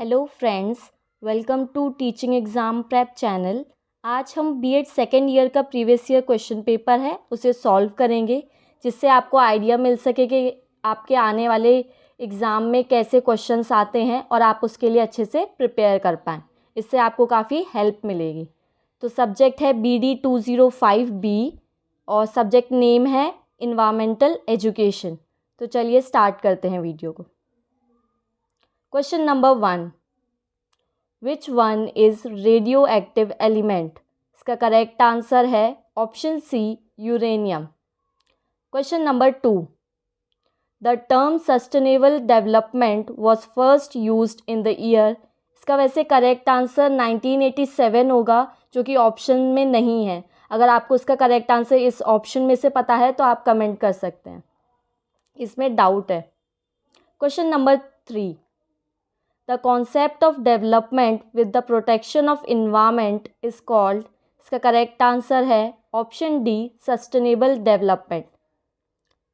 Hello friends, welcome to teaching exam prep channel. आज हम BEd second year का previous year question paper है उसे सॉल्व करेंगे, जिससे आपको आइडिया मिल सके कि आपके आने वाले एग्ज़ाम में कैसे क्वेश्चंस आते हैं और आप उसके लिए अच्छे से प्रिपेयर कर पाएँ। इससे आपको काफ़ी हेल्प मिलेगी। तो सब्जेक्ट है BD205B और सब्जेक्ट नेम है इन्वायरमेंटल एजुकेशन। तो चलिए स्टार्ट करते हैं वीडियो को। Question number 1, which one is radioactive element? इसका करेक्ट आंसर है option C, uranium. Question number 2, the term sustainable development was first used in the year. इसका वैसे करेक्ट आंसर 1987 होगा, जो कि ऑप्शन में नहीं है। अगर आपको इसका करेक्ट आंसर इस ऑप्शन में से पता है तो आप कमेंट कर सकते हैं, इसमें डाउट है। Question number 3, the concept of development with the protection of environment is called. इसका करेक्ट आंसर है option D, sustainable development.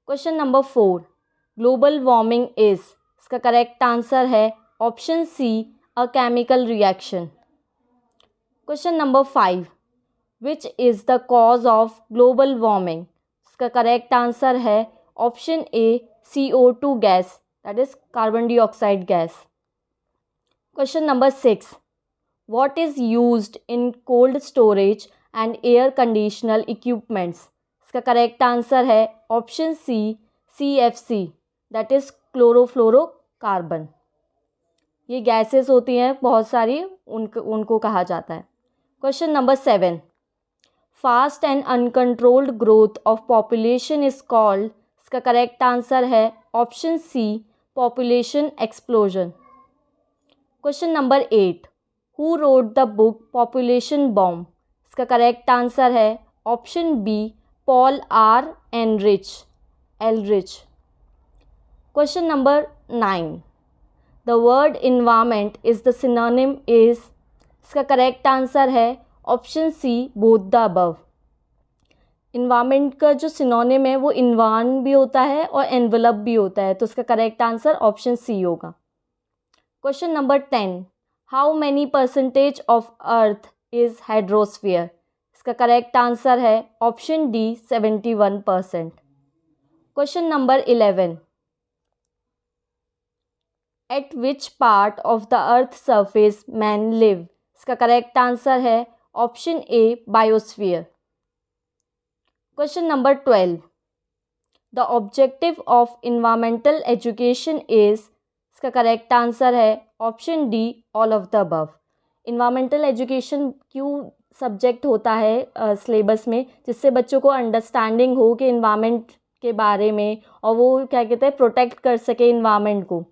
Question number 4, global warming is. इसका करेक्ट आंसर है option C, a chemical reaction. Question number 5, which is the cause of global warming? इसका correct answer है option A, CO2 gas, that is carbon dioxide gas. Question number 6, what is used in cold storage and air conditional equipments? इसका correct answer है option C, CFC, that is chlorofluorocarbon. ये gases होती हैं बहुत सारी, उनको कहा जाता है। Question number 7, fast and uncontrolled growth of population is called. इसका करेक्ट आंसर है option C, population explosion. Question number 8, who wrote the book population bomb? इसका करेक्ट आंसर है option B, Paul R Ehrlich. Question number 9, the word environment is the synonym is. इसका correct answer है option C, both the above. Environment का जो synonym है वो इन्वान भी होता है और एनवलप भी होता है, तो इसका करेक्ट आंसर ऑप्शन सी होगा। Question number 10, how many percentage of earth is hydrosphere? इसका करेक्ट आंसर है option D, 71%। Question number 11, eight which part of the earth surface man live? इसका करेक्ट आंसर है option A, biosphere. Question number 12, the objective of environmental education is. इसका correct answer है option D, all of the above. Environmental education क्यों subject होता है syllabus में? जिससे बच्चों को अंडरस्टैंडिंग हो कि इन्वायरमेंट के बारे में, और वो क्या कहते हैं, प्रोटेक्ट कर सके इन्वायरमेंट को,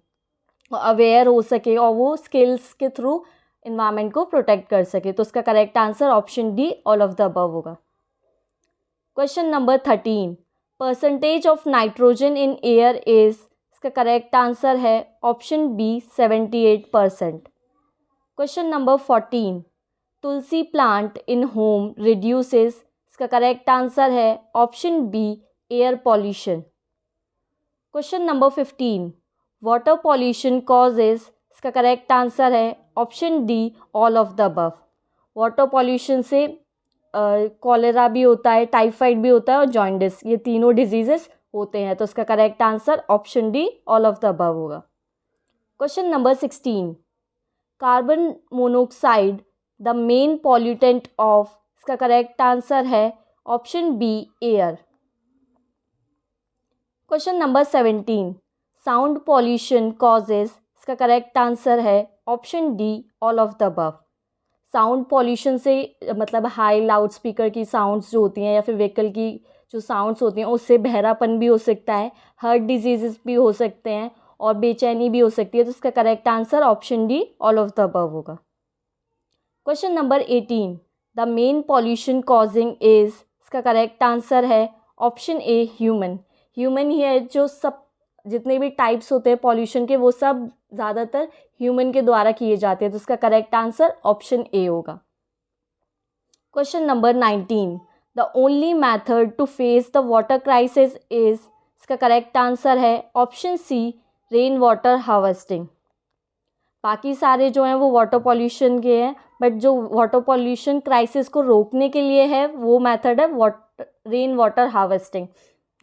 अवेयर हो सके और वो स्किल्स के थ्रू इन्वायरमेंट को प्रोटेक्ट कर सके। तो उसका correct answer option D, all of the above होगा। Question number 13, percentage of nitrogen in air is. इसका करेक्ट आंसर है option B, 78%। Question number 14, tulsi plant in home reduces. इसका करेक्ट आंसर है option B, air pollution. Question number 15, water pollution causes. इसका correct answer है option D, all of the above. Water pollution से cholera भी होता है, typhoid भी होता है और जॉन्डिस, ये तीनों डिजीजेस होते हैं। तो इसका correct answer option D, all of the above होगा। Question number 16, carbon monoxide the main pollutant of. इसका करेक्ट आंसर है option B, air. Question number 17, sound pollution causes. इसका करेक्ट आंसर है option D, all of the above. Sound pollution से मतलब high loud speaker की sounds जो होती हैं या फिर व्हीकल की जो साउंड्स होती हैं, उससे बहरापन भी हो सकता है, हार्ट डिजीजेस भी हो सकते हैं और बेचैनी भी हो सकती है। तो इसका correct answer option D, all of the above होगा। Question number 18, the main pollution causing is. इसका करेक्ट आंसर है ऑप्शन ए, ह्यूमन। ह्यूमन ही है, जो सब जितने भी टाइप्स होते हैं पॉल्यूशन के, वो सब ज़्यादातर ह्यूमन के द्वारा किए जाते हैं। तो इसका करेक्ट आंसर ऑप्शन ए होगा। Question number 19, the only method to face the water crisis is. इसका करेक्ट आंसर है option C, rain water harvesting. बाकी सारे जो हैं वो वाटर पॉल्यूशन के हैं, बट जो वाटर पॉल्यूशन क्राइसिस को रोकने के लिए है वो मेथड है रेन वाटर हार्वेस्टिंग।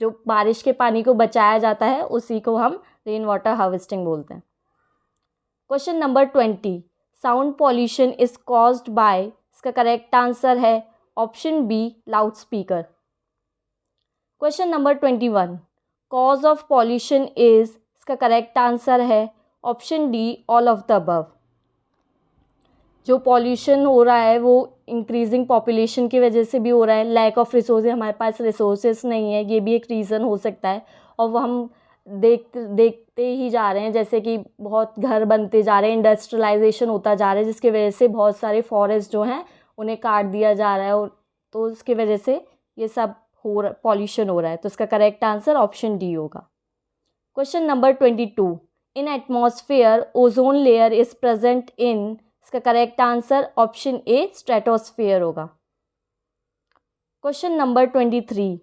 जो बारिश के पानी को बचाया जाता है उसी को हम रेन वाटर हार्वेस्टिंग बोलते हैं। Question number 20, sound pollution is caused by, इसका करेक्ट आंसर है option be loud speaker. Question number 21, cause of pollution is, इसका करेक्ट आंसर है option D all of the above. जो पॉल्यूशन हो रहा है वो इंक्रीजिंग पॉपुलेशन की वजह से भी हो रहा है, लैक ऑफ रिसोर्स, हमारे पास रिसोर्सेज नहीं है, ये भी एक रीज़न हो सकता है। और वो हम देखते ही जा रहे हैं, जैसे कि बहुत घर बनते जा रहे हैं, इंडस्ट्रियलाइजेशन होता जा रहा है, जिसकी वजह से बहुत सारे फॉरेस्ट जो हैं उन्हें काट दिया जा रहा है, और तो उसकी वजह से ये सब पॉल्यूशन हो रहा है। तो इसका करेक्ट आंसर ऑप्शन डी होगा। Question number 22, in atmosphere ozone layer is present in, इसका correct answer option A stratosphere होगा। Question number 23,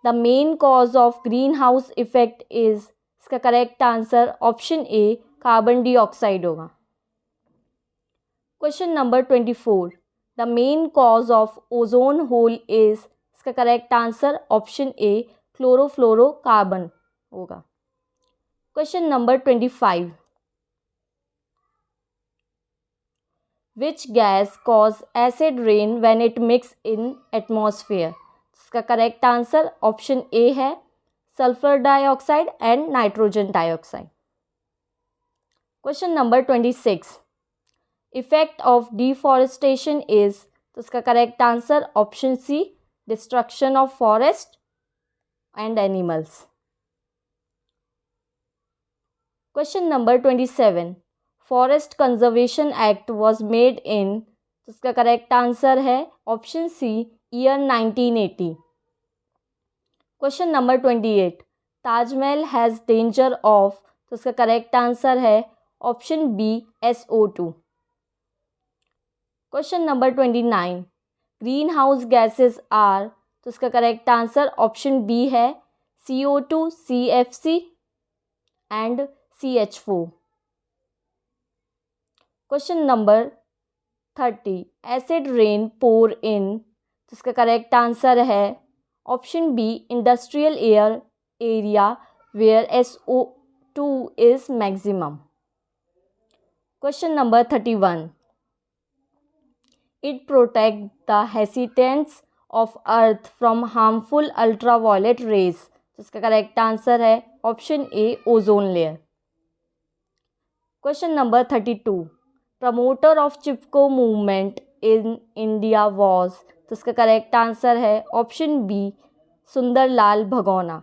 the main cause of green house effect is, इसका correct answer option A carbon dioxide होगा। Question number 24, the main cause of ozone hole is, इसका correct answer option A chlorofluorocarbon होगा। Question number 25, which gas cause acid rain when it mix in atmosphere, इसका correct answer option A है sulphur dioxide and nitrogen dioxide. Question number 26, effect of deforestation is, तो इसका correct answer option C destruction of forest and animals. Question number 27, forest conservation act was made in, तो इसका correct answer है option C year 1980। Question number 28, Taj Mahal has danger of, तो इसका correct answer है option B SO2। Question number 29, green house gases are, तो इसका correct answer option B है CO2, CFC and CH4। Question number 30, acid rain pour in, तो इसका correct answer है option B industrial air area where SO2 is maximum. Question number 31, it protect the habitats of earth from harmful ultraviolet rays, तो इसका correct answer है option A ozone layer. Question number 32, promoter of Chipko movement in India was, तो इसका correct answer है option B Sundarlal Bahuguna.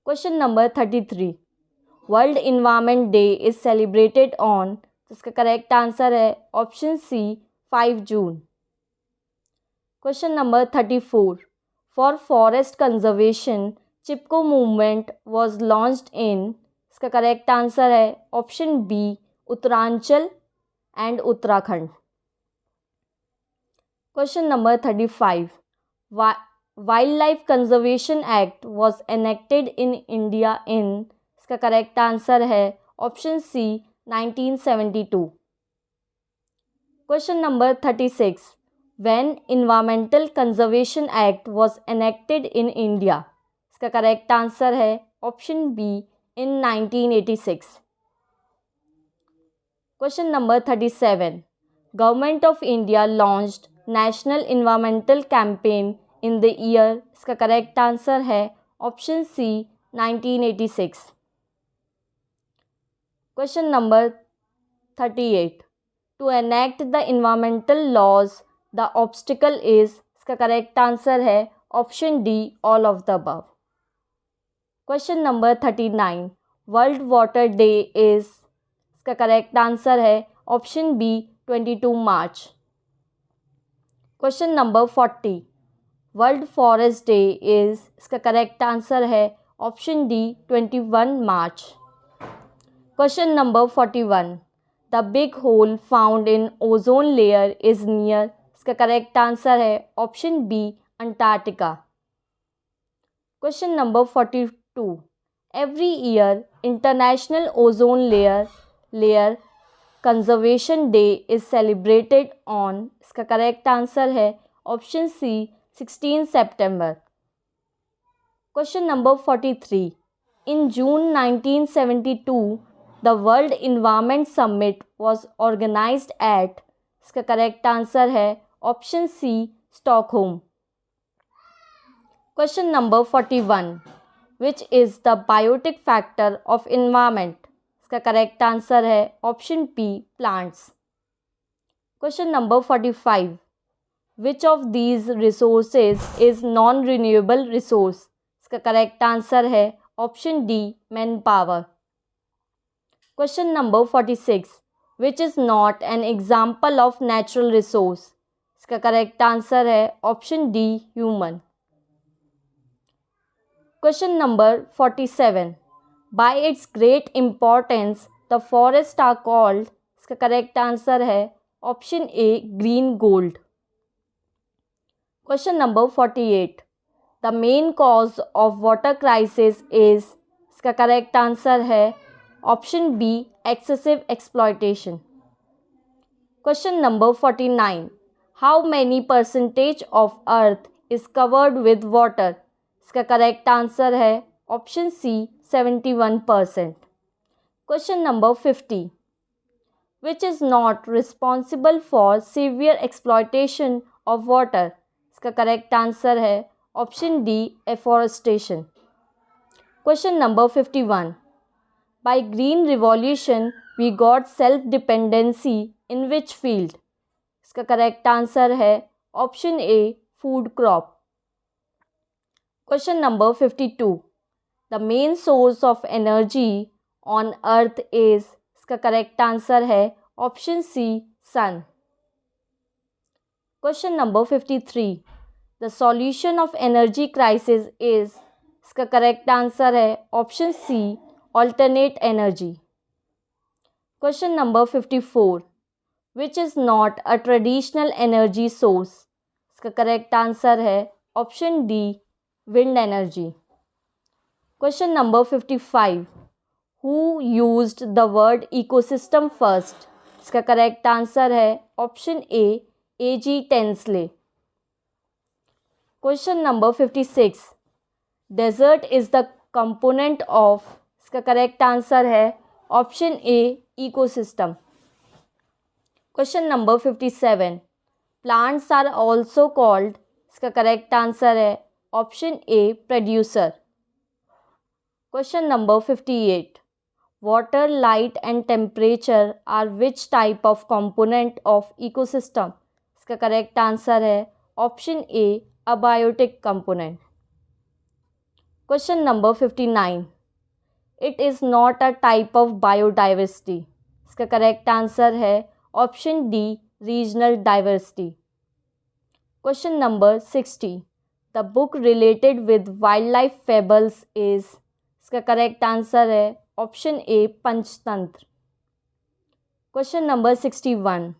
Question number 33, world environment day is celebrated on, तो इसका correct answer है option C 5 June. Question number 34, for forest conservation Chipko movement was launched in, इसका correct answer है option B Uttaranchal and Uttarakhand. Question number 35, wildlife conservation act was enacted in India in, इसका correct answer है option C 1972। Question number 36, when environmental conservation act was enacted in India, इसका correct answer है option B in 1986। Question number 37, government of India launched national environmental campaign in the year, इसका correct answer है option C 1986। Question number 38, to enact the environmental laws the obstacle is, इसका correct answer है option D all of the above. Question number 39, world water day is, इसका correct answer है option B 22 March. Question number 40, world forest day is, इसका correct answer है option D 21 March. Question number 41, the big hole found in ozone layer is near, इसका correct answer है option B Antarctica. Question number 42, every year international ozone layer layer conservation day is celebrated on? इसका correct answer है option C 16 September. Question number 43, in June 1972 the world environment summit was organised at? इसका correct answer है option C Stockholm. Question number 41, which is the biotic factor of environment? इसका correct answer है option P plants. Question number 45, which of these resources is non renewable resource? इसका correct answer है option D manpower. Question number 46, which is not an example of natural resource? इसका correct answer है option D human. Question number 47, by its great importance the forest are called? इसका correct answer है option A green gold. Question number 48, the main cause of water crisis is? इसका correct answer है option B excessive exploitation. Question number 49, how many percentage of earth is covered with water? इसका correct answer है option C 71%। Question number 50, which is not responsible for severe exploitation of water? इसका correct answer है option D afforestation. Question number 51, by green revolution we got self dependency in which field? इसका correct answer है option A food crop. Question number 52, the main source of energy on earth is? इसका correct answer है option C sun. Question number 53, the solution of energy crisis is? इसका correct answer है option C alternate energy. Question number 54, which is not a traditional energy source? इसका correct answer है option D wind energy. Question number 55, who used the word ecosystem first? इसका correct answer है option A G Tansley. Question number 56, desert is the component of? इसका correct answer है option A ecosystem. Question number 57, plants are also called? इसका correct answer है option A producer. Question number 58, water light and temperature are which type of component of ecosystem? इसका correct answer है option A abiotic component. Question number 59, it is not a type of biodiversity? इसका correct answer है option D regional diversity. Question number 60, the book related with wild life fables is? इसका correct answer है option A Panchatantra. Question number 61,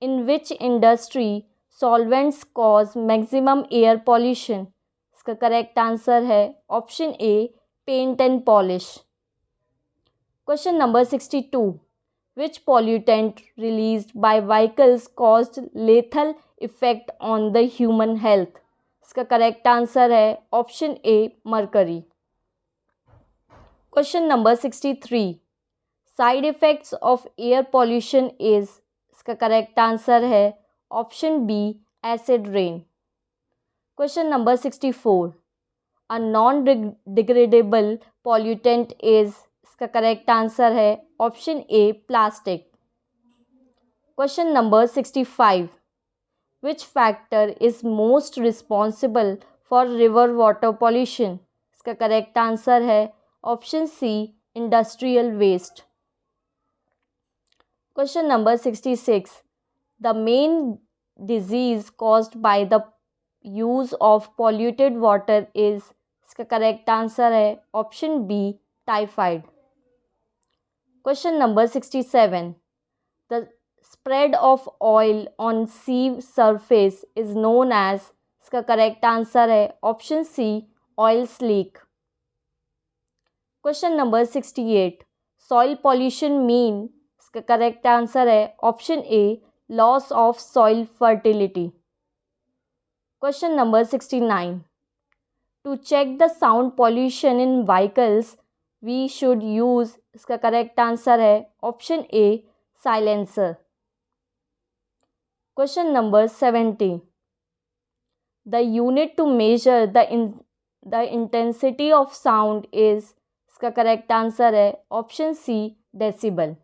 in which industry solvents cause maximum air pollution? इसका correct answer है option A paint and polish. Question number 62, which pollutant released by vehicles caused lethal effect on the human health? इसका correct answer है option A mercury. Question number 63, side effects of air pollution is? इसका correct answer है option B acid rain. Question number 64, a non degradable pollutant is? इसका correct answer है option A plastic. Question number 65, which factor is most responsible for river water pollution? इसका correct answer है option C industrial waste. Question number 66, the main disease caused by the use of polluted water is? इसका correct answer है option B typhoid. Question number 67, the spread of oil on sea surface is known as? इसका correct answer है option C oil slick. Question number 68, soil pollution mean इसका correct answer है option A loss of soil fertility. Question number 69, to check the sound pollution in vehicles we should use, इसका correct answer है option A silencer. Question number 70, the unit to measure the intensity of sound is, इसका correct answer है option सी decibel.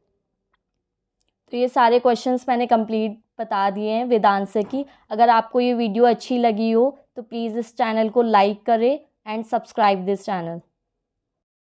तो ये सारे questions मैंने complete बता दिए हैं वेदांत से की। अगर आपको ये वीडियो अच्छी लगी हो तो प्लीज़ इस चैनल को लाइक करें एंड सब्सक्राइब दिस चैनल।